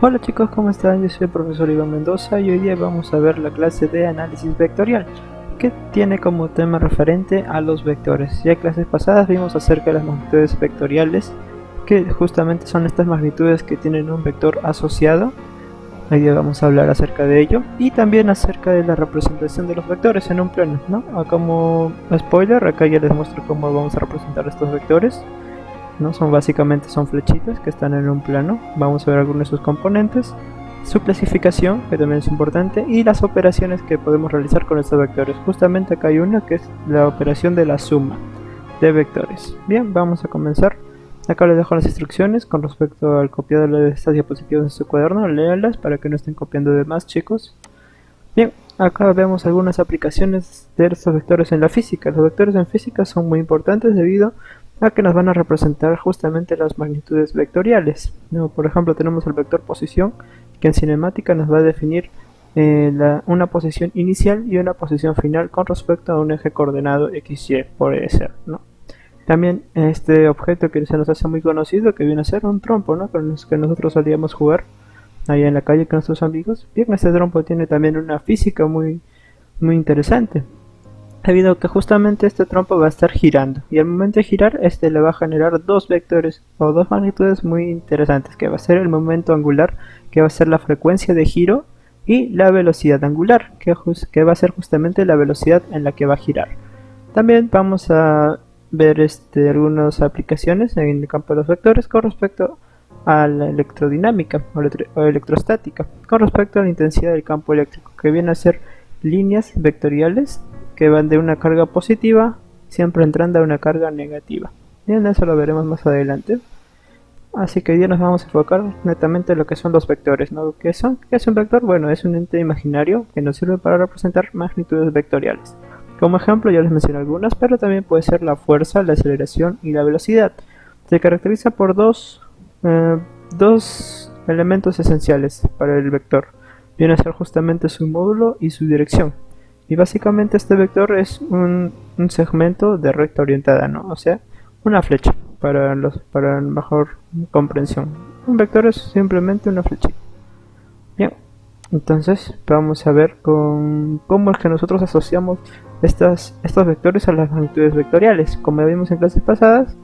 Hola chicos, ¿cómo están? Yo soy el profesor Iván Mendoza y hoy día vamos a ver la clase de análisis vectorial que tiene como tema referente a los vectores. Ya en clases pasadas vimos acerca de las magnitudes vectoriales, que justamente son estas magnitudes que tienen un vector asociado. Hoy día vamos a hablar acerca de ello y también acerca de la representación de los vectores en un plano, ¿no? Como spoiler, acá ya les muestro cómo vamos a representar estos vectores. ¿No? Básicamente son flechitas que están en un plano. Vamos a ver algunos de sus componentes, su clasificación, que también es importante, y las operaciones que podemos realizar con estos vectores. Justamente acá hay una que es la operación de la suma de vectores. Bien, vamos a comenzar. Acá les dejo las instrucciones con respecto al copiado de estas diapositivas en su cuaderno. Léanlas para que no estén copiando de más, chicos. Bien, acá vemos algunas aplicaciones de estos vectores en la física. Los vectores en física son muy importantes debido a que nos van a representar justamente las magnitudes vectoriales, ¿no? Por ejemplo, tenemos el vector posición, que en cinemática nos va a definir una posición inicial y una posición final con respecto a un eje coordenado XY, puede ser, ¿no? También este objeto que se nos hace muy conocido, que viene a ser un trompo, ¿no? Con los que nosotros solíamos jugar allá en la calle con nuestros amigos. Bien, este trompo tiene también una física muy interesante, debido a que justamente este trompo va a estar girando y al momento de girar este le va a generar dos vectores o dos magnitudes muy interesantes, que va a ser el momento angular, que va a ser la frecuencia de giro, y la velocidad angular, que va a ser justamente la velocidad en la que va a girar. También vamos a ver algunas aplicaciones en el campo de los vectores con respecto a la electrodinámica o electrostática, con respecto a la intensidad del campo eléctrico, que viene a ser líneas vectoriales que van de una carga positiva siempre entrando a una carga negativa. Bien, eso lo veremos más adelante. Así que hoy día nos vamos a enfocar netamente en lo que son los vectores, ¿no? ¿Qué son? ¿Qué es un vector? Bueno, es un ente imaginario que nos sirve para representar magnitudes vectoriales. Como ejemplo ya les mencioné algunas, pero también puede ser la fuerza, la aceleración y la velocidad. Se caracteriza por dos elementos esenciales para el vector. Viene a ser justamente su módulo y su dirección. Y básicamente este vector es un segmento de recta orientada, ¿no? O sea, una flecha para mejor comprensión. Un vector es simplemente una flechita. Bien, entonces vamos a ver cómo es que nosotros asociamos estos vectores a las magnitudes vectoriales. Como vimos en clases pasadas,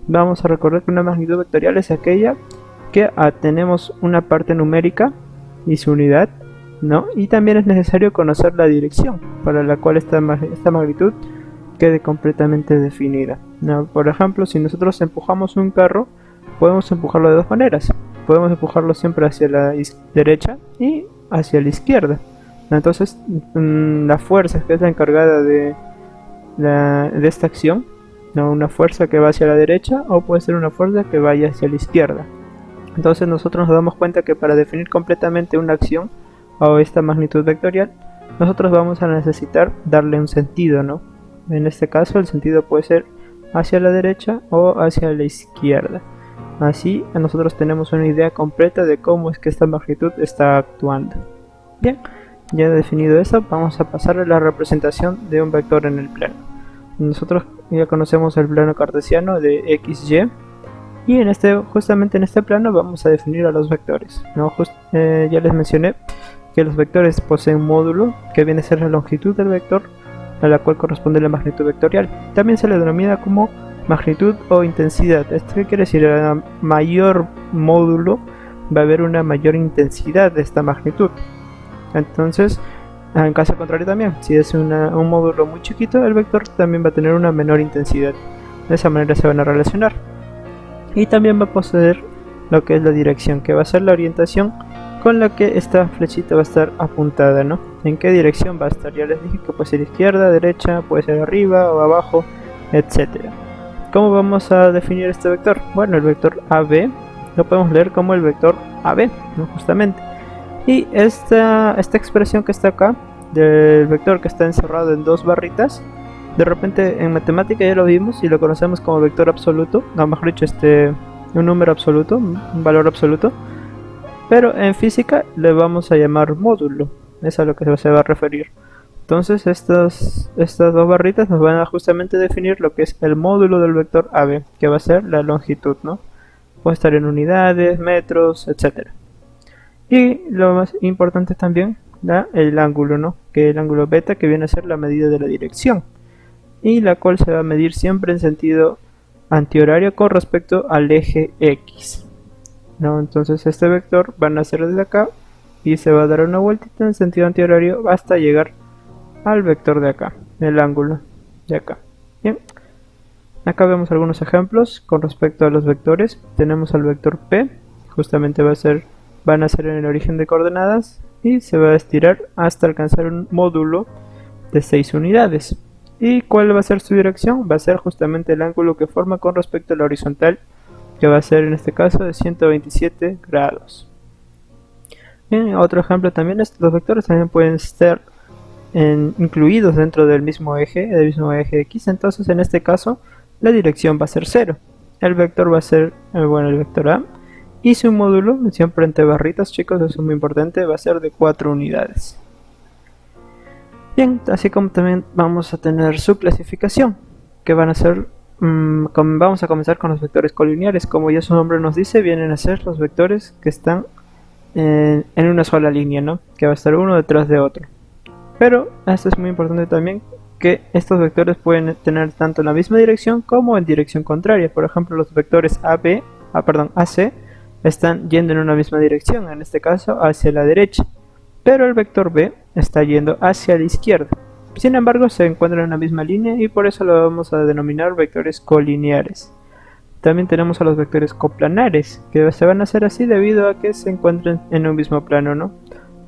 vamos a recordar que una magnitud vectorial es aquella que tenemos una parte numérica y su unidad, ¿no? Y también es necesario conocer la dirección para la cual esta magnitud quede completamente definida, ¿no? Por ejemplo, si nosotros empujamos un carro, podemos empujarlo de dos maneras. Podemos empujarlo siempre hacia la derecha y hacia la izquierda. Entonces, la fuerza que es la encargada de esta acción, ¿no? Una fuerza que va hacia la derecha o puede ser una fuerza que vaya hacia la izquierda. Entonces nosotros nos damos cuenta que para definir completamente una acción o esta magnitud vectorial, nosotros vamos a necesitar darle un sentido, ¿no? En este caso el sentido puede ser hacia la derecha o hacia la izquierda. Así nosotros tenemos una idea completa de cómo es que esta magnitud está actuando. Bien, ya definido eso, vamos a pasar a la representación de un vector en el plano. Nosotros ya conocemos el plano cartesiano de XY. Y justamente en este plano vamos a definir a los vectores, ¿no? Ya les mencioné que los vectores poseen un módulo que viene a ser la longitud del vector, a la cual corresponde la magnitud vectorial. También se le denomina como magnitud o intensidad. ¿Esto qué quiere decir? A mayor módulo va a haber una mayor intensidad de esta magnitud. Entonces, en caso contrario también, si es un módulo muy chiquito, el vector también va a tener una menor intensidad. De esa manera se van a relacionar. Y también va a poseer lo que es la dirección, que va a ser la orientación con la que esta flechita va a estar apuntada, ¿no? ¿En qué dirección va a estar? Ya les dije que puede ser izquierda, derecha, puede ser arriba o abajo, etc. ¿Cómo vamos a definir este vector? Bueno, el vector AB lo podemos leer como el vector AB, ¿no? Justamente. Y esta expresión que está acá, del vector que está encerrado en dos barritas, de repente en matemática ya lo vimos y lo conocemos como vector absoluto, no, mejor dicho, un número absoluto, un valor absoluto, pero en física le vamos a llamar módulo, es a lo que se va a referir. Entonces estas dos barritas nos van a justamente definir lo que es el módulo del vector AB, que va a ser la longitud, ¿no? Puede estar en unidades, metros, etc. Y lo más importante también da el ángulo, ¿no? Que el ángulo beta, que viene a ser la medida de la dirección, y la cual se va a medir siempre en sentido antihorario con respecto al eje X, ¿no? Entonces este vector va a nacer desde acá y se va a dar una vueltita en sentido antihorario hasta llegar al vector de acá, el ángulo de acá. Bien, acá vemos algunos ejemplos con respecto a los vectores. Tenemos al vector P, justamente va a nacer en el origen de coordenadas y se va a estirar hasta alcanzar un módulo de 6 unidades. ¿Y cuál va a ser su dirección? Va a ser justamente el ángulo que forma con respecto a la horizontal, que va a ser en este caso de 127 grados. Bien, otro ejemplo también es los vectores también pueden estar incluidos dentro del mismo eje X. Entonces en este caso la dirección va a ser 0. El vector va a ser el vector A, y su módulo, siempre entre barritas, chicos, eso es muy importante, va a ser de 4 unidades. Bien, así como también vamos a tener su clasificación, que van a ser, vamos a comenzar con los vectores colineares. Como ya su nombre nos dice, vienen a ser los vectores que están en una sola línea, ¿no? Que va a estar uno detrás de otro. Pero esto es muy importante también, que estos vectores pueden tener tanto en la misma dirección como en dirección contraria. Por ejemplo, los vectores AC están yendo en una misma dirección, en este caso hacia la derecha, pero el vector B está yendo hacia la izquierda. Sin embargo, se encuentran en la misma línea y por eso lo vamos a denominar vectores colineares. También tenemos a los vectores coplanares, que se van a hacer así debido a que se encuentran en un mismo plano, ¿no?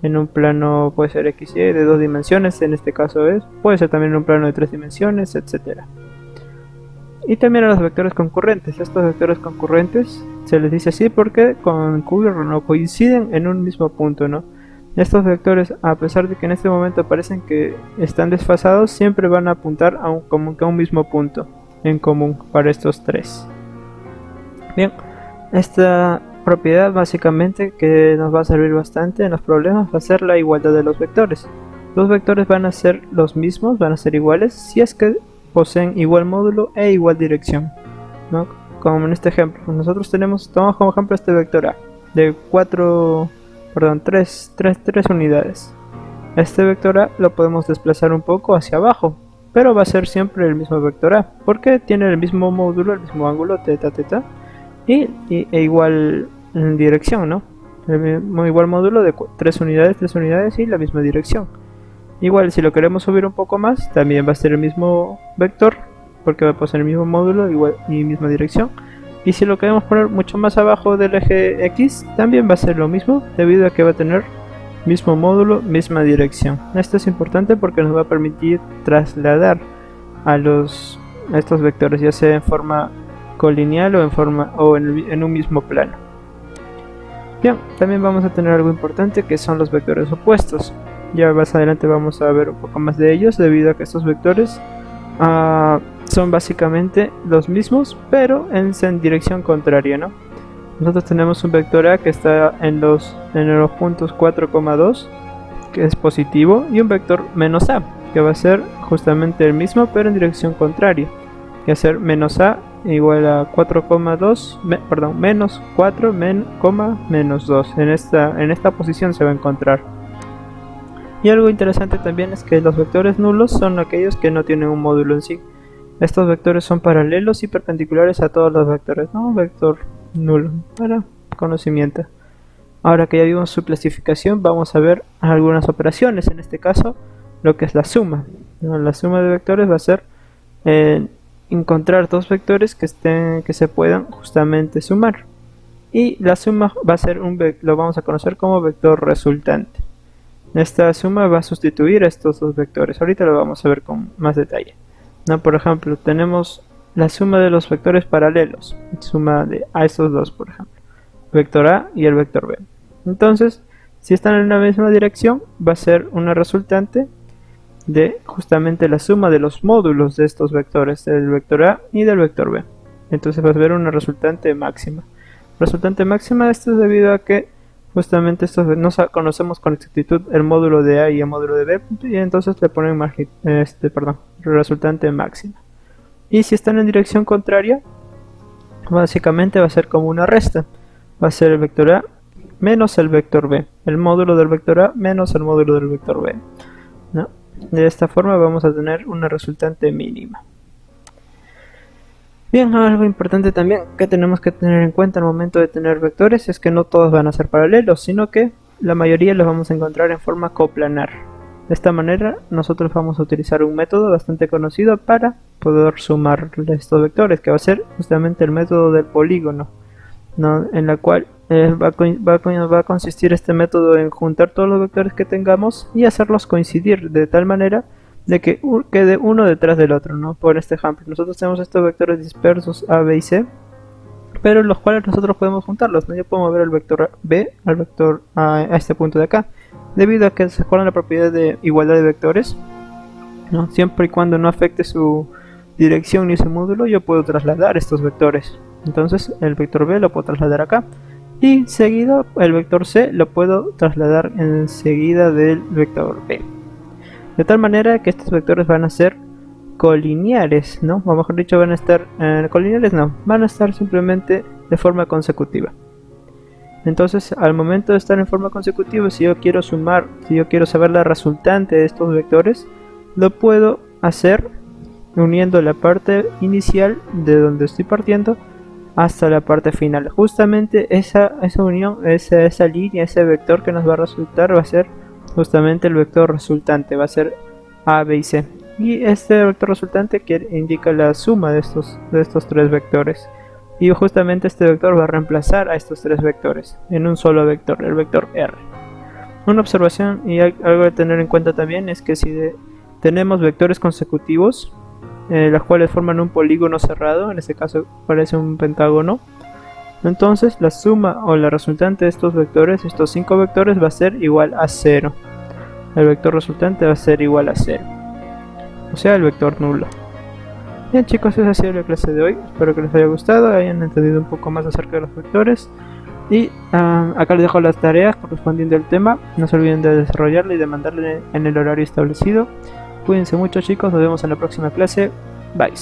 En un plano puede ser X y de 2 dimensiones, en este caso puede ser también en un plano de 3 dimensiones, etc. Y también a los vectores concurrentes. Estos vectores concurrentes se les dice así porque concurren o coinciden en un mismo punto, ¿no? Estos vectores, a pesar de que en este momento parecen que están desfasados, siempre van a apuntar a un mismo punto en común para estos tres. Bien, esta propiedad básicamente que nos va a servir bastante en los problemas va a ser la igualdad de los vectores. Los vectores van a ser los mismos, van a ser iguales si es que poseen igual módulo e igual dirección, ¿no? Como en este ejemplo, nosotros tomamos como ejemplo este vector A de 3 unidades. Este vector A lo podemos desplazar un poco hacia abajo, pero va a ser siempre el mismo vector A, porque tiene el mismo módulo, el mismo ángulo, teta, e igual dirección, ¿no? Igual módulo de 3 unidades y la misma dirección. Igual, si lo queremos subir un poco más, también va a ser el mismo vector, porque va a poseer el mismo módulo igual y misma dirección. Y si lo queremos poner mucho más abajo del eje X, también va a ser lo mismo, debido a que va a tener mismo módulo, misma dirección. Esto es importante porque nos va a permitir trasladar a estos vectores, ya sea en forma colineal o en un mismo plano. Bien, también vamos a tener algo importante que son los vectores opuestos. Ya más adelante vamos a ver un poco más de ellos, debido a que estos vectores son básicamente los mismos, pero en dirección contraria, ¿no? Nosotros tenemos un vector A que está en los puntos 4,2, que es positivo, y un vector menos A, que va a ser justamente el mismo, pero en dirección contraria, que va a ser menos A igual a 4,2, menos 4, menos 2. En esta posición se va a encontrar. Y algo interesante también es que los vectores nulos son aquellos que no tienen un módulo en sí. Estos vectores son paralelos y perpendiculares a todos los vectores, ¿no? Un vector nulo, para conocimiento. Ahora que ya vimos su clasificación, vamos a ver algunas operaciones. En este caso, lo que es la suma. La suma de vectores va a ser encontrar dos vectores que se puedan justamente sumar. Y la suma va a ser lo vamos a conocer como vector resultante. Esta suma va a sustituir a estos dos vectores. Ahorita lo vamos a ver con más detalle, ¿no? Por ejemplo, tenemos la suma de los vectores paralelos, suma a estos dos, por ejemplo, vector A y el vector B. Entonces, si están en la misma dirección, va a ser una resultante de justamente la suma de los módulos de estos vectores, del vector A y del vector B. Entonces va a ser una resultante máxima. Resultante máxima, esto es debido a que justamente no conocemos con exactitud el módulo de A y el módulo de B, y entonces le ponen resultante máxima. Y si están en dirección contraria, básicamente va a ser como una resta. Va a ser el vector A menos el vector b, el módulo del vector a menos el módulo del vector b, ¿no? De esta forma vamos a tener una resultante mínima. Bien, algo importante también que tenemos que tener en cuenta al momento de tener vectores es que no todos van a ser paralelos, sino que la mayoría los vamos a encontrar en forma coplanar. De esta manera nosotros vamos a utilizar un método bastante conocido para poder sumar estos vectores, que va a ser justamente el método del polígono, ¿no? En la cual va a consistir este método en juntar todos los vectores que tengamos y hacerlos coincidir de tal manera de que quede uno detrás del otro, ¿no? Por este ejemplo, nosotros tenemos estos vectores dispersos A, B y C, pero los cuales nosotros podemos juntarlos, ¿no? Yo puedo mover el vector B al vector A este punto de acá, debido a que se acuerdan la propiedad de igualdad de vectores, ¿no? Siempre y cuando no afecte su dirección ni su módulo, yo puedo trasladar estos vectores. Entonces el vector B lo puedo trasladar acá, y seguido el vector C lo puedo trasladar enseguida del vector B. De tal manera que estos vectores van a ser colineares, ¿no? O mejor dicho, van a estar colineares, no, van a estar simplemente de forma consecutiva. Entonces, al momento de estar en forma consecutiva, si yo quiero sumar, si yo quiero saber la resultante de estos vectores, lo puedo hacer uniendo la parte inicial de donde estoy partiendo hasta la parte final. Justamente esa unión, esa línea, ese vector que nos va a resultar va a ser justamente el vector resultante, va a ser A, B y C. Y este vector resultante indica la suma de estos tres vectores. Y justamente este vector va a reemplazar a estos tres vectores en un solo vector, el vector R. Una observación y algo a tener en cuenta también es que si tenemos vectores consecutivos, las cuales forman un polígono cerrado, en este caso parece un pentágono, entonces la suma o la resultante de estos vectores, estos 5 vectores, va a ser igual a 0. El vector resultante va a ser igual a 0, o sea, el vector nulo. Bien chicos, esa ha sido la clase de hoy, espero que les haya gustado, hayan entendido un poco más acerca de los vectores. Y acá les dejo las tareas correspondientes al tema, no se olviden de desarrollarla y de mandarle en el horario establecido. Cuídense mucho chicos, nos vemos en la próxima clase, bye.